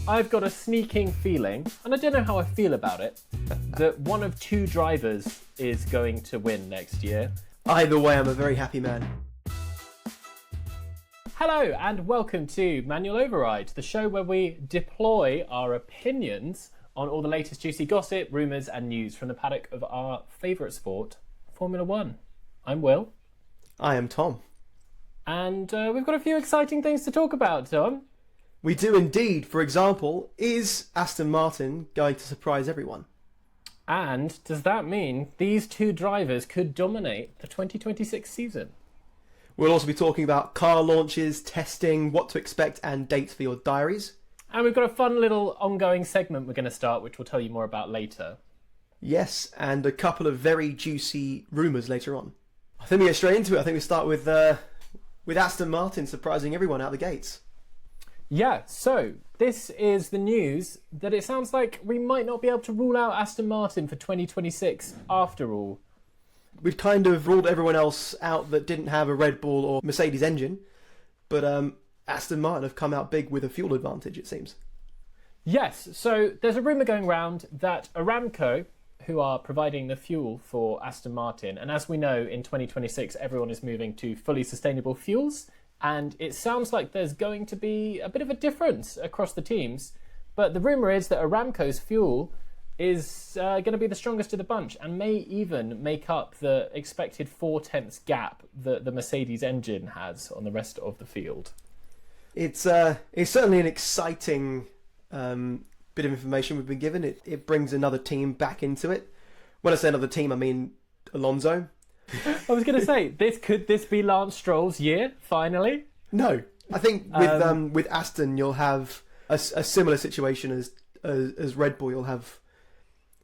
I've got a sneaking feeling, and I don't know how I feel about it, that one of two drivers is going to win next year. Either way, I'm a very happy man. Hello and welcome to Manual Override, the show where we deploy our opinions on all the latest juicy gossip, rumours and news from the paddock of our favourite sport, Formula One. I'm Will. I am Tom. And we've got a few exciting things to talk about, Tom. We do indeed. For example, is Aston Martin going to surprise everyone? And does that mean these two drivers could dominate the 2026 season? We'll also be talking about car launches, testing, what to expect and dates for your diaries. And we've got a fun little ongoing segment we're going to start, which we'll tell you more about later. Yes, and a couple of very juicy rumours later on. I think we get straight into it. I think we start with Aston Martin surprising everyone out the gates. Yeah, so this is the news that it sounds like we might not be able to rule out Aston Martin for 2026 after all. We've kind of ruled everyone else out that didn't have a Red Bull or Mercedes engine, but Aston Martin have come out big with a fuel advantage, it seems. Yes, so there's a rumour going around that Aramco, who are providing the fuel for Aston Martin, and as we know, in 2026 everyone is moving to fully sustainable fuels, and it sounds like there's going to be a bit of a difference across the teams, but the rumour is that Aramco's fuel is going to be the strongest of the bunch and may even make up the expected 0.4 gap that the Mercedes engine has on the rest of the field. It's certainly an exciting bit of information we've been given. It brings another team back into it. When I say another team, I mean Alonso. I was going to say, could this be Lance Stroll's year, finally? No. I think with Aston, you'll have a similar situation as Red Bull. You'll have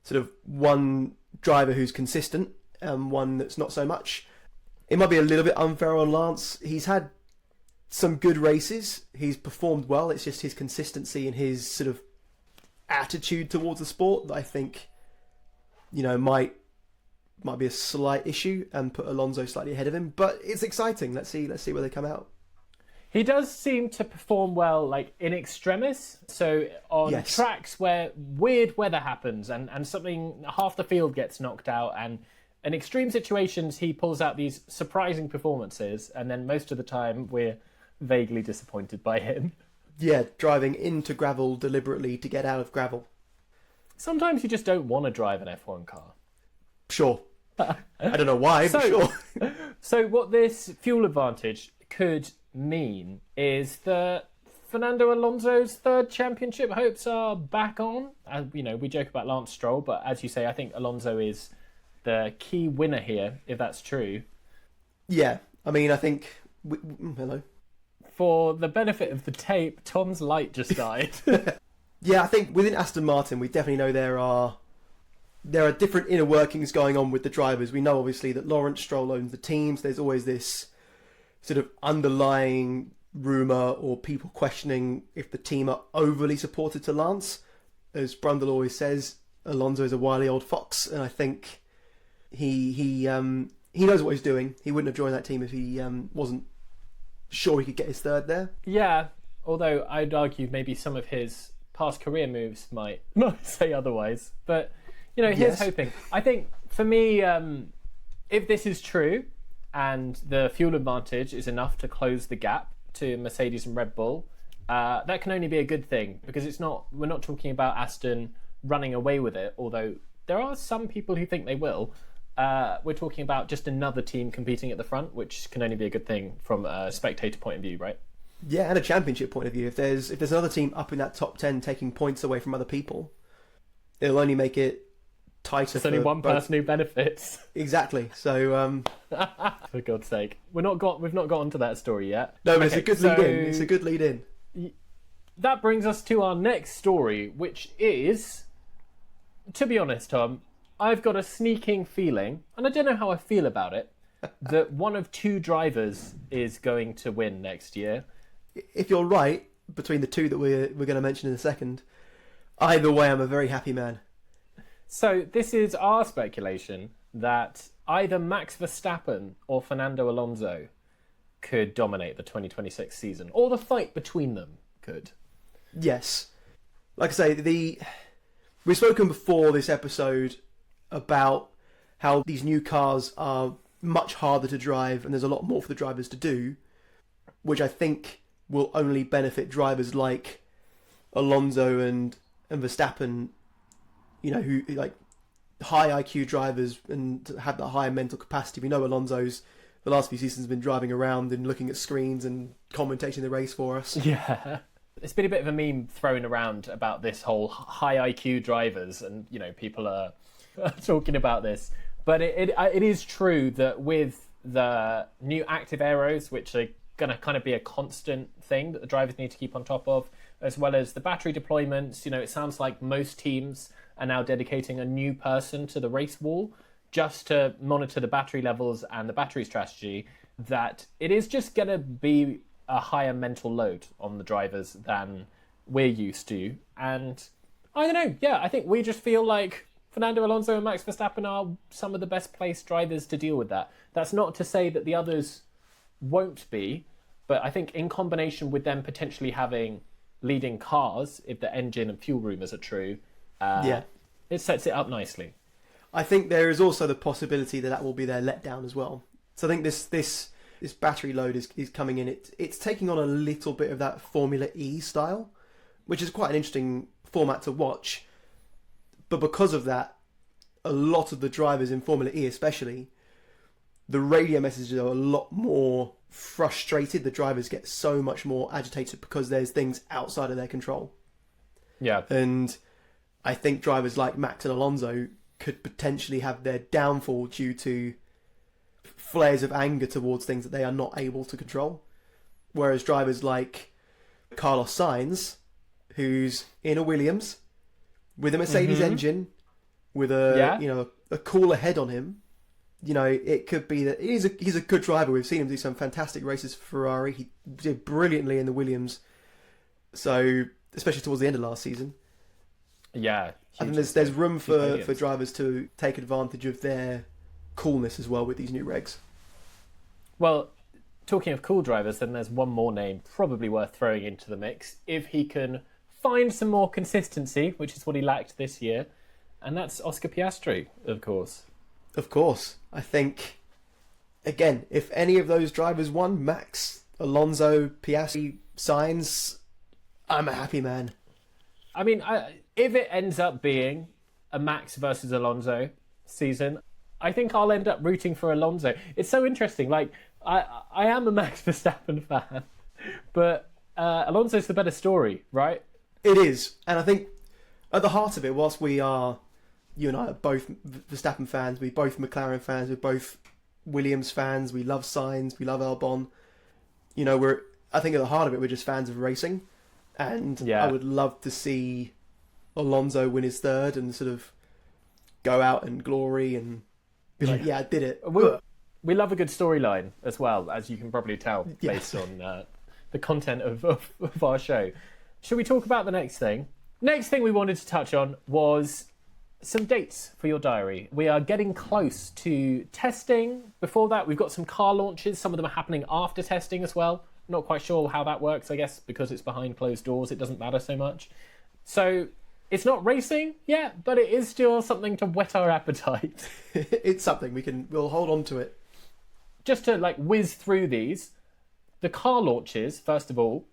sort of one driver who's consistent and one that's not so much. It might be a little bit unfair on Lance. He's had some good races. He's performed well. It's just his consistency and his sort of attitude towards the sport that I think, might be a slight issue and put Alonso slightly ahead of him. But it's exciting. Let's see where they come out. He does seem to perform well, like in extremis. So on tracks where weird weather happens and half the field gets knocked out, and in extreme situations he pulls out these surprising performances, and then most of the time we're vaguely disappointed by him. Yeah, driving into gravel deliberately to get out of gravel. Sometimes you just don't want to drive an F1 car. Sure. I don't know why, but sure. So what this fuel advantage could mean is that Fernando Alonso's third championship hopes are back on. As we joke about Lance Stroll, but as you say, I think Alonso is the key winner here, if that's true. Yeah, I mean, I think... hello? For the benefit of the tape, Tom's light just died. Yeah, I think within Aston Martin, we definitely know there are different inner workings going on with the drivers. We know, obviously, that Lawrence Stroll owns the teams. There's always this sort of underlying rumour or people questioning if the team are overly supported to Lance. As Brundle always says, Alonso is a wily old fox, and I think he knows what he's doing. He wouldn't have joined that team if he wasn't sure he could get his third there. Yeah, although I'd argue maybe some of his past career moves might say otherwise. But, here's hoping. I think, for me, if this is true, and the fuel advantage is enough to close the gap to Mercedes and Red Bull, that can only be a good thing, because we're not talking about Aston running away with it, although there are some people who think they will. We're talking about just another team competing at the front, which can only be a good thing from a spectator point of view, right? Yeah, and a championship point of view. If there's another team up in that top 10 taking points away from other people, it'll only make it tighter. There's only one person who benefits. Exactly. So, for God's sake, we've not got onto that story yet. No, but it's a good lead in. It's a good lead in. That brings us to our next story, which is, to be honest, Tom, I've got a sneaking feeling, and I don't know how I feel about it, that one of two drivers is going to win next year. If you're right, between the two that we're going to mention in a second, either way, I'm a very happy man. So this is our speculation that either Max Verstappen or Fernando Alonso could dominate the 2026 season, or the fight between them could. Yes. like I say, we've spoken before this episode about how these new cars are much harder to drive and there's a lot more for the drivers to do, which I think will only benefit drivers like Alonso and Verstappen, who like high IQ drivers and have that higher mental capacity. We know Alonso's the last few seasons been driving around and looking at screens and commentating the race for us. Yeah. It's been a bit of a meme thrown around about this whole high IQ drivers, and people are talking about this. But it is true that with the new active aeros, which are going to kind of be a constant thing that the drivers need to keep on top of, as well as the battery deployments, it sounds like most teams are now dedicating a new person to the race wall just to monitor the battery levels and the battery strategy, that it is just going to be a higher mental load on the drivers than we're used to. And I don't know, yeah, I think we just feel like Fernando Alonso and Max Verstappen are some of the best placed drivers to deal with that. That's not to say that the others won't be, but I think in combination with them potentially having leading cars, if the engine and fuel rumours are true, it sets it up nicely. I think there is also the possibility that will be their letdown as well. So I think this battery load is coming in. It's taking on a little bit of that Formula E style, which is quite an interesting format to watch. But because of that, a lot of the drivers in Formula E especially, the radio messages are a lot more frustrated. The drivers get so much more agitated because there's things outside of their control. Yeah. And I think drivers like Max and Alonso could potentially have their downfall due to flares of anger towards things that they are not able to control. Whereas drivers like Carlos Sainz, who's in a Williams with a Mercedes engine, with a cooler head on him, it could be that he's a good driver. We've seen him do some fantastic races for Ferrari. He did brilliantly in the Williams. So, especially towards the end of last season. Yeah. I think there's room for drivers to take advantage of their coolness as well with these new regs. Well, talking of cool drivers, then there's one more name probably worth throwing into the mix if he can find some more consistency, which is what he lacked this year, and that's Oscar Piastri, of course. Of course. I think, again, if any of those drivers won, Max, Alonso, Piastri, Sainz, I'm a happy man. I mean, if it ends up being a Max versus Alonso season, I think I'll end up rooting for Alonso. It's so interesting. Like, I am a Max Verstappen fan, but Alonso's the better story, right? It is. And I think at the heart of it, whilst you and I are both Verstappen fans, we're both McLaren fans, we're both Williams fans, we love Sainz, we love Albon. I think at the heart of it, we're just fans of racing. And I would love to see Alonso win his third and sort of go out in glory and be like, I did it. We love a good storyline as well, as you can probably tell based on the content of our show. Should we talk about the next thing? Next thing we wanted to touch on was some dates for your diary. We are getting close to testing. Before that, we've got some car launches. Some of them are happening after testing as well. Not quite sure how that works, I guess, because it's behind closed doors. It doesn't matter so much. So it's not racing yet, but it is still something to whet our appetite. It's something we'll hold on to it. Just to whiz through these, the car launches, first of all,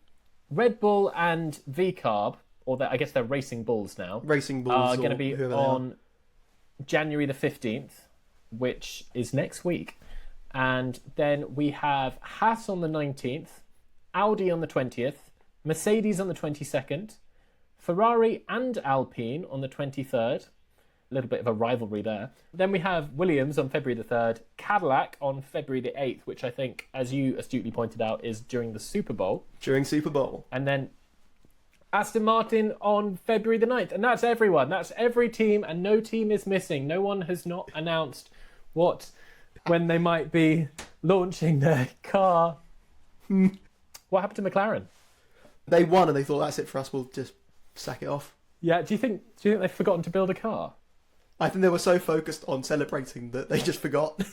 Red Bull and VCarb, or I guess they're Racing Bulls now. Racing Bulls are going to be on January the 15th, which is next week. And then we have Haas on the 19th, Audi on the 20th, Mercedes on the 22nd, Ferrari and Alpine on the 23rd. A little bit of a rivalry there. Then we have Williams on February the 3rd, Cadillac on February the 8th, which I think, as you astutely pointed out, is during the Super Bowl. During Super Bowl. And then Aston Martin on February the 9th. And that's everyone. That's every team, and no team is missing. No one has not announced when they might be launching their car. What happened to McLaren? They won and they thought, that's it for us, we'll just sack it off. Yeah, do you think they've forgotten to build a car? I think they were so focused on celebrating that they just forgot.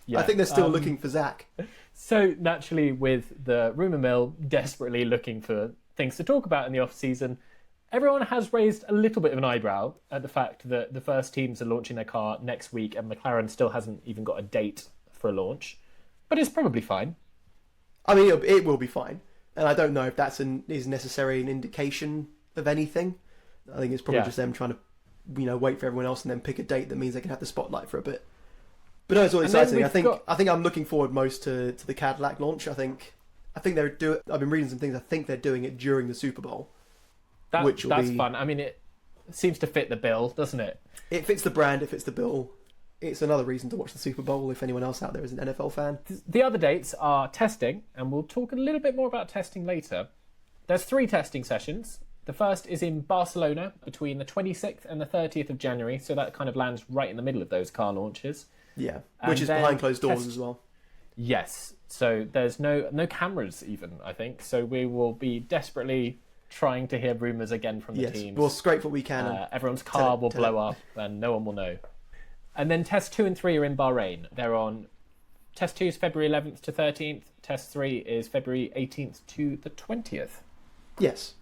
Yeah, I think they're still looking for Zach. So naturally, with the rumour mill desperately looking for things to talk about in the off-season, everyone has raised a little bit of an eyebrow at the fact that the first teams are launching their car next week and McLaren still hasn't even got a date for a launch. But it's probably fine. I mean, it will be fine. And I don't know if is necessarily an indication of anything. I think it's probably just them trying to, wait for everyone else and then pick a date that means they can have the spotlight for a bit. But no, it's all exciting. I think I'm looking forward most to the Cadillac launch. I think I've been reading some things. I think they're doing it during the Super Bowl. That's fun. I mean, it seems to fit the bill, doesn't it? It fits the brand. It fits the bill. It's another reason to watch the Super Bowl if anyone else out there is an NFL fan. The other dates are testing, and we'll talk a little bit more about testing later. There's 3 testing sessions. The first is in Barcelona between the 26th and the 30th of January, so that kind of lands right in the middle of those car launches. Yeah, which is behind closed doors as well. Yes, so there's no cameras even, I think, so we will be desperately trying to hear rumours again from the teams. We'll scrape what we can. Everyone's car will blow up and no one will know. And then Test 2 and 3 are in Bahrain. They're on... Test 2 is February 11th to 13th. Test 3 is February 18th to the 20th. Yes.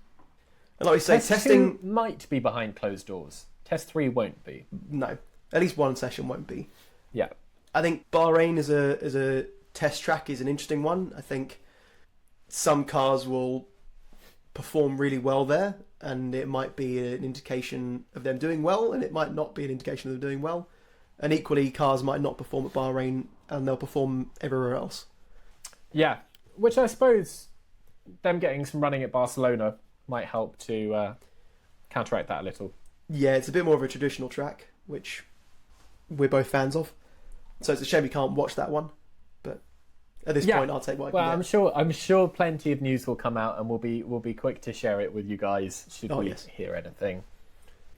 And like we say, testing 2 might be behind closed doors. Test 3 won't be. No. At least one session won't be. Yeah. I think Bahrain as a test track is an interesting one. I think some cars will perform really well there, and it might be an indication of them doing well, and it might not be an indication of them doing well. And equally, cars might not perform at Bahrain, and they'll perform everywhere else. Yeah, which I suppose them getting some running at Barcelona might help to counteract that a little. Yeah, it's a bit more of a traditional track, which we're both fans of. So it's a shame we can't watch that one. But at this point, I'll take what I can get. I'm sure plenty of news will come out, and we'll be quick to share it with you guys should we hear anything.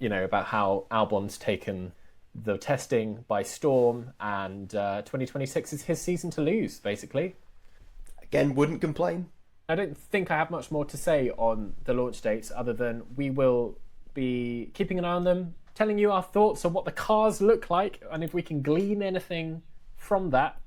About how Albon's taken the testing by storm, and 2026 is his season to lose, basically. Again, wouldn't complain. I don't think I have much more to say on the launch dates other than we will be keeping an eye on them, telling you our thoughts on what the cars look like, and if we can glean anything from that.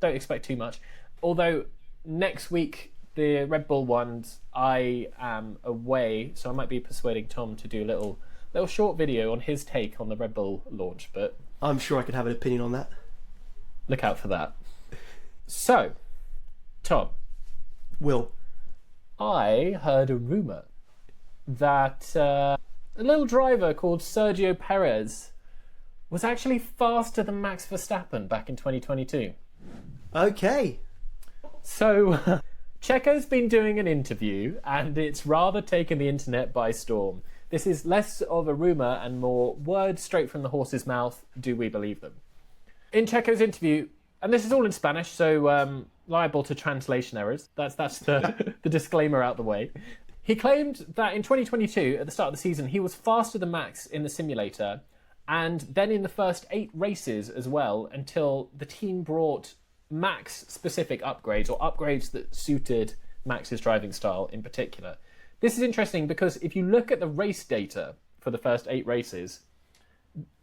Don't expect too much. Although next week, the Red Bull ones, I am away, so I might be persuading Tom to do a little short video on his take on the Red Bull launch, but I'm sure I could have an opinion on that. Look out for that. So, Tom. Will. I heard a rumour that a little driver called Sergio Perez was actually faster than Max Verstappen back in 2022. Okay. So, Checo's been doing an interview, and it's rather taken the internet by storm. This is less of a rumour and more words straight from the horse's mouth. Do we believe them? In Checo's interview, and this is all in Spanish, so liable to translation errors. That's the disclaimer out the way. He claimed that in 2022, at the start of the season, he was faster than Max in the simulator, and then in the first 8 races as well, until the team brought Max-specific upgrades, or upgrades that suited Max's driving style in particular. This is interesting because if you look at the race data for the first 8 races,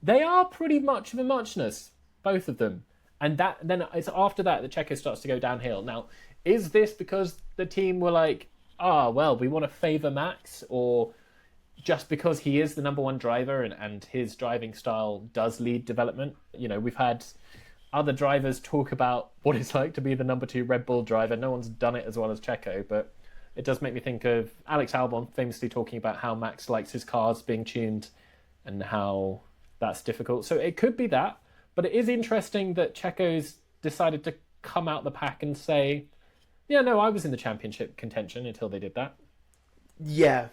they are pretty much of a muchness, both of them. And then it's after that Checo starts to go downhill. Now, is this because the team were like, we want to favour Max, or just because he is the number 1 driver and his driving style does lead development? We've had other drivers talk about what it's like to be the number 2 Red Bull driver. No one's done it as well as Checo, but it does make me think of Alex Albon famously talking about how Max likes his cars being tuned and how that's difficult. So it could be that, but it is interesting that Checo's decided to come out the pack and say, I was in the championship contention until they did that. Yeah.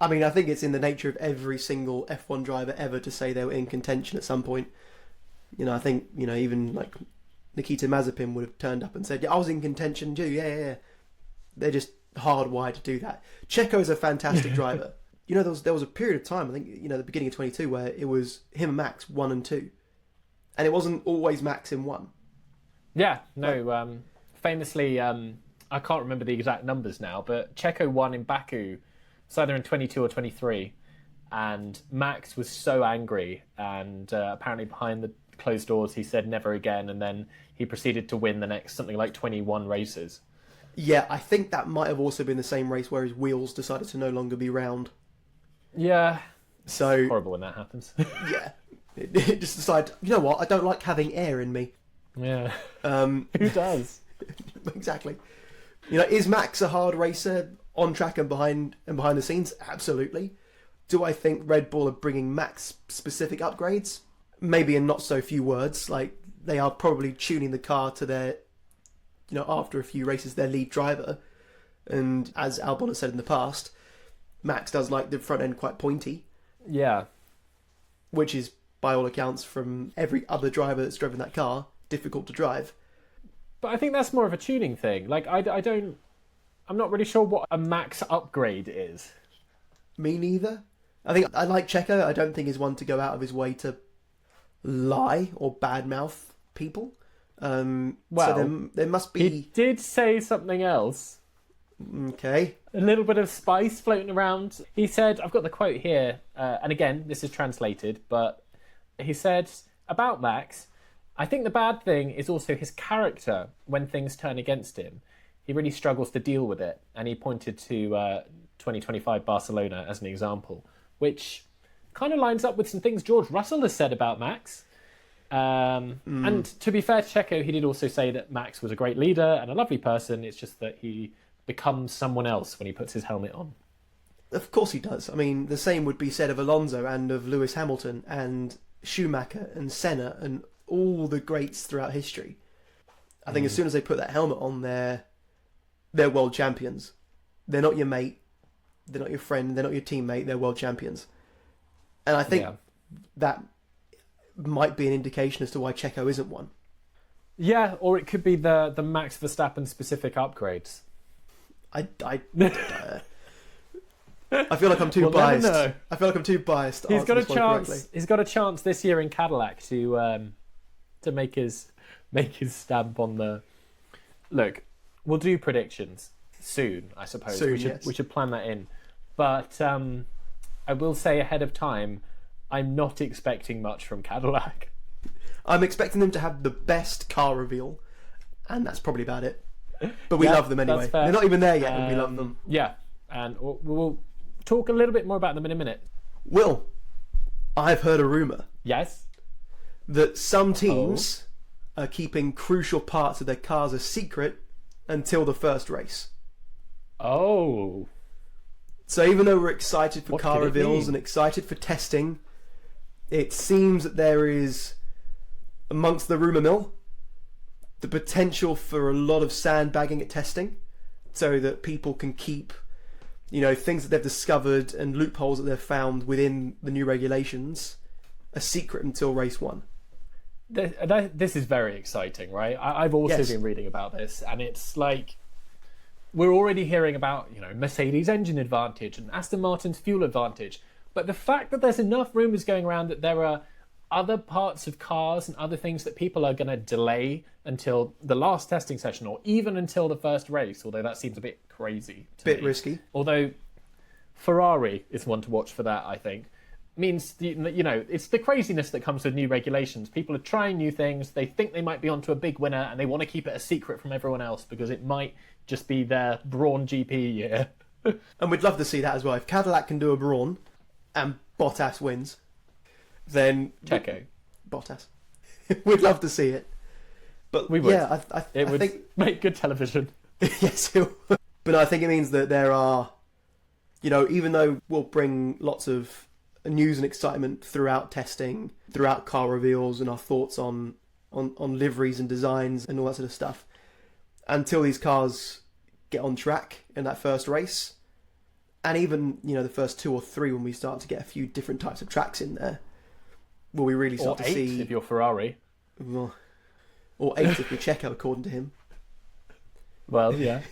I mean, I think it's in the nature of every single F1 driver ever to say they were in contention at some point. I think, even like Nikita Mazepin would have turned up and said, I was in contention too. Yeah. They're just hardwired to do that. Checo is a fantastic driver. There was a period of time, I think, the beginning of 22, where it was him and Max 1 and 2. And it wasn't always Max in 1. Yeah, no. Famously, I can't remember the exact numbers now, but Checo won in Baku. It's either in 22 or 23. And Max was so angry. And apparently behind the closed doors, he said never again. And then he proceeded to win the next something like 21 races. Yeah, I think that might have also been the same race where his wheels decided to no longer be round. Yeah. So It's horrible when that happens. yeah, it just decide, you know what? I don't like having air in me. Yeah. Who does? Exactly. You know, is Max a hard racer on track and behind the scenes? Absolutely. Do I think Red Bull are bringing Max specific upgrades? Maybe in not so few words. Like, they are probably tuning the car to their, you know, after a few races, their lead driver. And as Albon has said in the past, Max does like the front end quite pointy. Yeah. Which is, by all accounts, from every other driver that's driven that car, difficult to drive. But I think that's more of a tuning thing. Like, I'm not really sure what a Max upgrade is. Me neither. I think I like Checo. I don't think he's one to go out of his way to lie or badmouth people. Well, so there must be... He did say something else. Okay. A little bit of spice floating around. He said, I've got the quote here, and again, this is translated, but he said, about Max, I think the bad thing is also his character when things turn against him. He really struggles to deal with it, and he pointed to 2025 Barcelona as an example, which kind of lines up with some things George Russell has said about Max. And to be fair to Checo, he did also say that Max was a great leader and a lovely person. It's just that he becomes someone else when he puts his helmet on. Of course he does. I mean, the same would be said of Alonso and of Lewis Hamilton and Schumacher and Senna and all the greats throughout history. I think as soon as they put that helmet on, they're world champions. They're not your mate. They're not your friend. They're not your teammate. They're world champions. And I think that might be an indication as to why Checo isn't one. Yeah, or it could be the Max Verstappen specific upgrades. I feel like I'm too biased. Never know. I feel like I'm too biased to He's answer got a this one chance. correctly. He's got a chance this year in Cadillac to make his stamp on the. Look, we'll do predictions soon, I suppose. Soon, we should plan that in. But I will say ahead of time, I'm not expecting much from Cadillac. I'm expecting them to have the best car reveal, and that's probably about it. But we love them anyway. They're not even there yet, and we love them. Yeah, and we'll talk a little bit more about them in a minute. Will, I've heard a rumour. Yes? That some teams are keeping crucial parts of their cars a secret until the first race. Oh. So even though we're excited for car reveals mean? and excited for testing, it seems that there is, amongst the rumour mill, the potential for a lot of sandbagging at testing, so that people can keep, you know, things that they've discovered and loopholes that they've found within the new regulations a secret until race one. This is very exciting, right? I've also been reading about this, and it's like we're already hearing about, you know, Mercedes engine advantage and Aston Martin's fuel advantage, but the fact that there's enough rumours going around that there are other parts of cars and other things that people are going to delay until the last testing session or even until the first race, although that seems a bit crazy to Bit me. risky. Although Ferrari is one to watch for that, I think. Means, you know, it's the craziness that comes with new regulations. People are trying new things. They think they might be onto a big winner and they want to keep it a secret from everyone else because it might just be their Brawn GP year. And we'd love to see that as well. If Cadillac can do a Brawn and Bottas wins, then Checo. Bottas. We'd love to see it. But we would. Yeah, I would think make good television. yes, it would. But I think it means that there are, you know, even though we'll bring lots of news and excitement throughout testing, throughout car reveals, and our thoughts on liveries and designs and all that sort of stuff, until these cars get on track in that first race, and even, you know, the first 2 or 3 when we start to get a few different types of tracks in there, will we really start or to 8 see? if you're Ferrari. Or 8 if you're Checo, according to him. Well, yeah.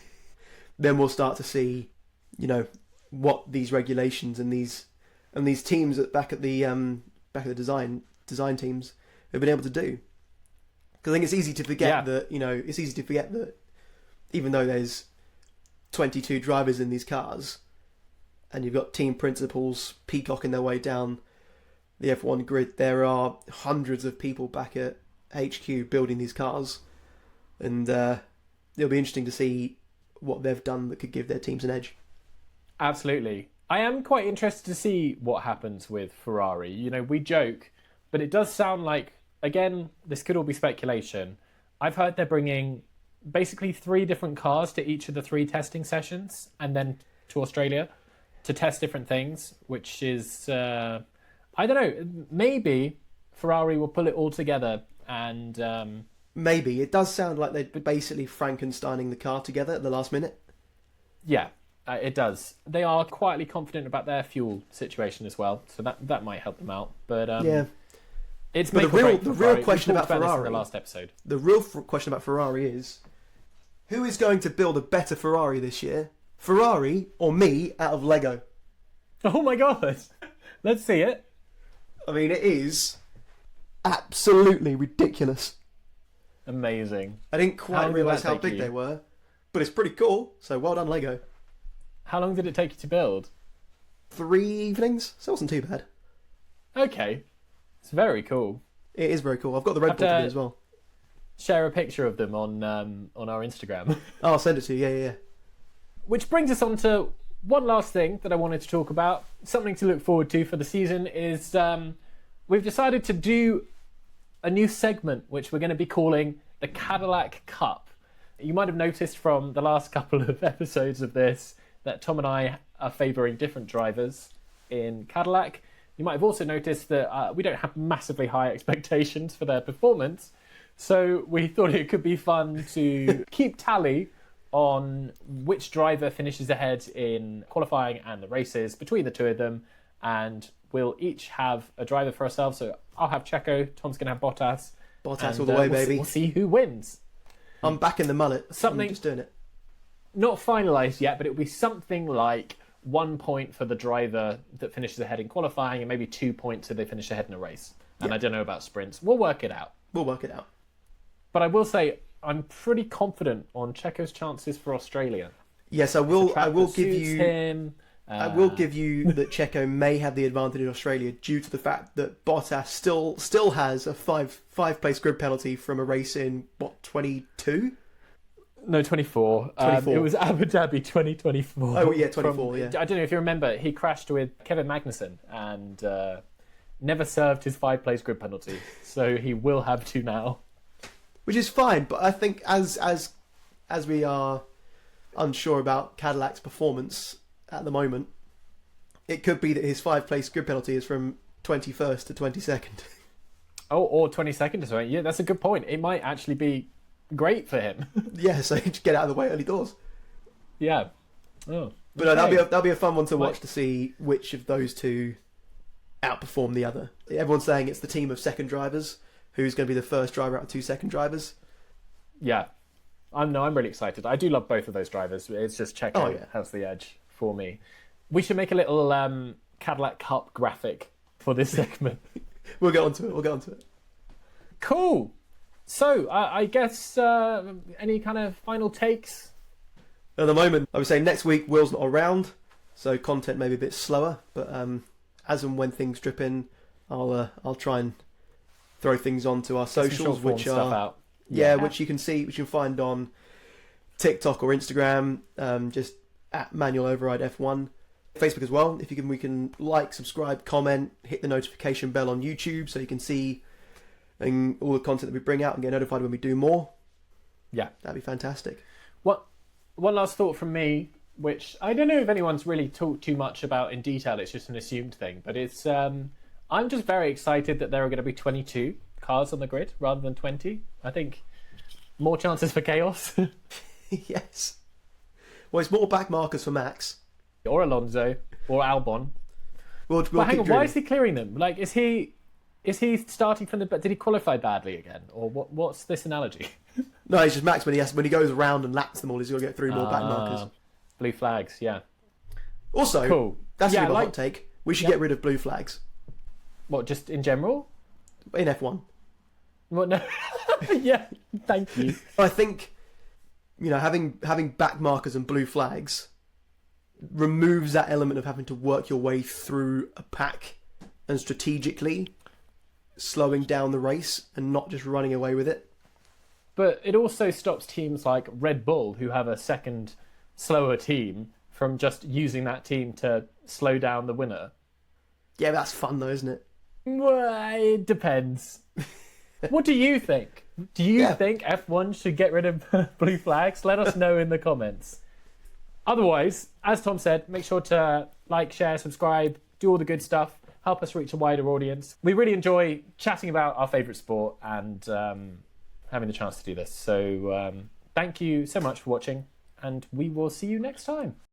Then we'll start to see, you know, what these regulations and these teams back at the design teams have been able to do. Because I think it's easy to forget that, you know, even though there's 22 drivers in these cars, and you've got team principals peacocking their way down the F1 grid, there are hundreds of people back at HQ building these cars, and it'll be interesting to see what they've done that could give their teams an edge. Absolutely. I am quite interested to see what happens with Ferrari. You know, we joke, but it does sound like, again, this could all be speculation. I've heard they're bringing basically 3 different cars to each of the 3 testing sessions and then to Australia to test different things, which is, I don't know, maybe Ferrari will pull it all together and... Maybe. It does sound like they're basically Frankensteining the car together at the last minute. Yeah, it does. They are quietly confident about their fuel situation as well, so that might help them out. But yeah, it's but the real question about Ferrari. This in the last episode. The real question about Ferrari is, who is going to build a better Ferrari this year? Ferrari or me out of Lego? Oh my god! Let's see it. I mean, it is absolutely ridiculous. Amazing. I didn't quite realise how big they were, but it's pretty cool. So well done, Lego. How long did it take you to build? 3 evenings, so it wasn't too bad. Okay, it's very cool. It is very cool. I've got the Red Bull to do as well. Share a picture of them on our Instagram. Oh, I'll send it to you. Yeah. Which brings us on to one last thing that I wanted to talk about. Something to look forward to for the season is we've decided to do a new segment which we're going to be calling the Cadillac Cup. You might have noticed from the last couple of episodes of this that Tom and I are favouring different drivers in Cadillac. You might have also noticed that we don't have massively high expectations for their performance, so we thought it could be fun to keep tally on which driver finishes ahead in qualifying and the races between the 2 of them, and we'll each have a driver for ourselves. So I'll have Checo, Tom's going to have Bottas. Bottas all the way, baby. We'll see who wins. I'm back in the mullet. I'm just doing it. Not finalised yet, but it'll be something like 1 point for the driver that finishes ahead in qualifying and maybe 2 points if they finish ahead in a race. And I don't know about sprints. We'll work it out. But I will say, I'm pretty confident on Checo's chances for Australia. Yes, I will give you him. I will give you that Checo may have the advantage in Australia due to the fact that Bottas still has a five place grid penalty from a race in 22? No, 24. 24. It was Abu Dhabi 2024. Oh yeah, 24. Yeah. I don't know if you remember, he crashed with Kevin Magnussen and never served his 5 place grid penalty, so he will have to now. Which is fine, but I think as we are unsure about Cadillac's performance at the moment, it could be that his 5 place grid penalty is from 21st to 22nd. Oh, or 22nd or something. Yeah, that's a good point. It might actually be great for him. Yeah, so just get out of the way early doors. Yeah. Oh. But okay. That'll be a fun one to watch to see which of those 2 outperform the other. Everyone's saying it's the team of second drivers who's going to be the first driver out of 2 second drivers. Yeah. I'm really excited. I do love both of those drivers. It's just Checo has the edge for me. We should make a little Cadillac Cup graphic for this segment. We'll get onto it. Cool. So, I guess any kind of final takes? At the moment, I would say next week Will's not around, so content may be a bit slower. But as and when things drip in, I'll try and throw things onto our socials, which are stuff out. Which you can see, which you can find on TikTok or Instagram, just at Manual Override F1. Facebook as well. We can like, subscribe, comment, hit the notification bell on YouTube so you can see all the content that we bring out and get notified when we do more. Yeah, that'd be fantastic. One last thought from me, which I don't know if anyone's really talked too much about in detail. It's just an assumed thing, but it's I'm just very excited that there are going to be 22 cars on the grid rather than 20. I think more chances for chaos. Yes. Well, it's more back markers for Max. Or Alonso. Or Albon. We'll hang on, why is he clearing them? Like, is he starting from the... Did he qualify badly again? Or what's this analogy? No, it's just Max when he goes around and laps them all, he's got to get 3 more back markers. Blue flags, yeah. Also, cool. That's a hot take. We should get rid of blue flags. What, just in general? In F1. What, no. Yeah, thank you. I think, having back markers and blue flags removes that element of having to work your way through a pack and strategically slowing down the race and not just running away with it. But it also stops teams like Red Bull, who have a second slower team, from just using that team to slow down the winner. Yeah, that's fun though, isn't it? Well, it depends. What do you think? Do you think F1 should get rid of blue flags? Let us know in the comments. Otherwise, as Tom said, make sure to like, share, subscribe, do all the good stuff. Help us reach a wider audience. We really enjoy chatting about our favourite sport and having the chance to do this. So thank you so much for watching, and we will see you next time.